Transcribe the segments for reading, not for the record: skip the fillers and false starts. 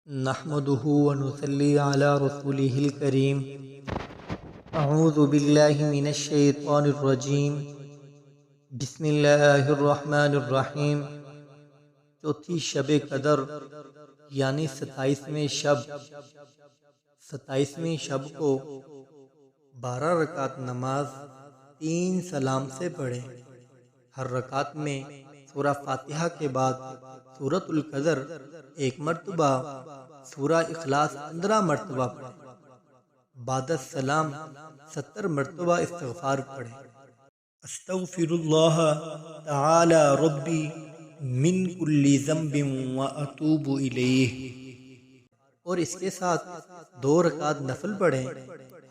نحمده ونصلي على رسوله الكريم اعوذ باللہ من الشیطان الرجیم بسم اللہ الرحمن الرحیم۔ چوتھی شب قدر یعنی 27ویں شب، 27ویں شب کو 12 رکعت نماز 3 سلام سے پڑھیں۔ ہر رکعت میں سورہ فاتحہ کے بعد سورۃ القدر 1 مرتبہ، سورہ اخلاص 15 مرتبہ پڑھیں۔ بعد السلام 70 مرتبہ استغفار پڑھیں۔ استغفر اللہ تعالی ربی من کل ذنب واتوب الیہ، اور اس کے ساتھ 2 رکعت نفل پڑھیں۔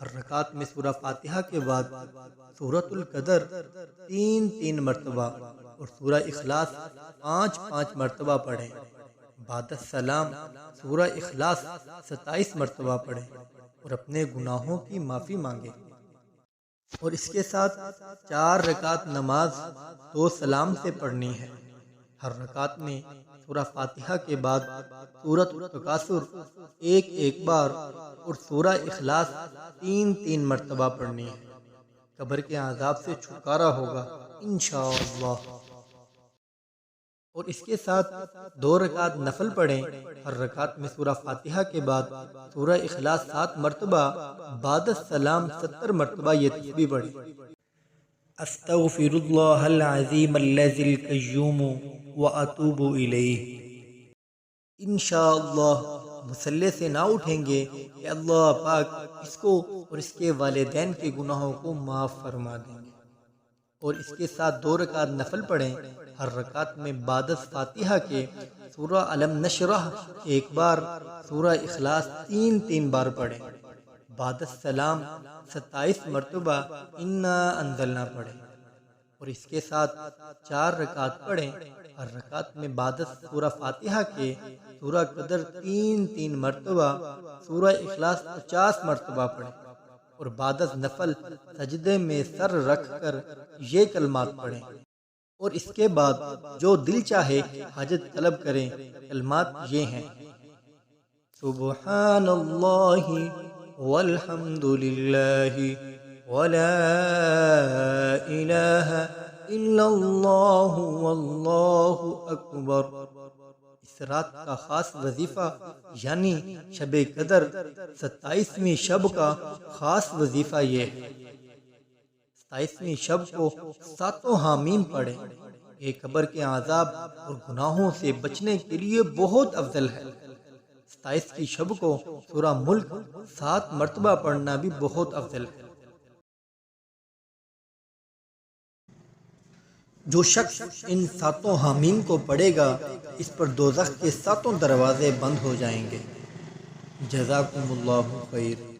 ہر رکعت میں سورہ فاتحہ کے بعد سورۃ القدر 3 مرتبہ اور سورہ اخلاص 5 مرتبہ پڑھیں۔ بعد السلام سورہ اخلاص 27 مرتبہ پڑھیں اور اپنے گناہوں کی معافی مانگیں۔ اور اس کے ساتھ 4 رکعت نماز 2 سلام سے پڑھنی ہے۔ ہر رکعت میں سورہ فاتحہ کے بعد سورۃ التکاثر 1 بار اور سورہ اخلاص 3 مرتبہ پڑھنی ہے۔ قبر کے عذاب سے چھٹکارا ہوگا انشاءاللہ۔ اور اس کے ساتھ 2 رکعت نفل پڑھیں۔ ہر رکعت میں سورہ فاتحہ کے بعد سورہ اخلاص 7 مرتبہ، بعد السلام 70 مرتبہ یہ تسبیح پڑھیں۔ استغفر اللہ العظیم الذی القیوم واتوب الیہ۔ انشاءاللہ مصلی سے نہ اٹھیں گے کہ اللہ پاک اس کو اور اس کے والدین کے گناہوں کو معاف فرما دیں گے۔ اور اس کے ساتھ 2 رکعت نفل پڑھیں۔ ہر رکعت میں بعد فاتحہ کے سورہ علم نشرح 1 بار، سورہ اخلاص 3 بار پڑھیں۔ بعد السلام 27 مرتبہ انا انزلنا پڑھیں۔ اور اس کے ساتھ 4 رکعت پڑھیں۔ ہر رکعت میں بعد سورہ فاتحہ کے سورہ قدر 3 مرتبہ، سورہ اخلاص 50 مرتبہ پڑھیں۔ اور بعد نفل سجدے میں سر رکھ کر یہ کلمات پڑھیں۔ اور اس کے بعد جو دل چاہے حاجت طلب کریں۔ کلمات یہ ہیں: سبحان اللہ والحمد للہ ولا الہ الا اللہ واللہ اکبر۔ اس رات کا خاص وظیفہ یعنی شب قدر 27ویں شب کا خاص وظیفہ یہ ہے: 27ویں شب کو 7 حامیم پڑھیں۔ یہ قبر کے عذاب اور گناہوں سے بچنے کے لیے بہت افضل ہے۔ 27 کی شب کو سورہ ملک 7 مرتبہ پڑھنا بھی بہت افضل ہے۔ جو شخص ان 7 حامیم کو پڑھے گا اس پر دوزخ کے 7 دروازے بند ہو جائیں گے۔ جزاکم اللہ خیر۔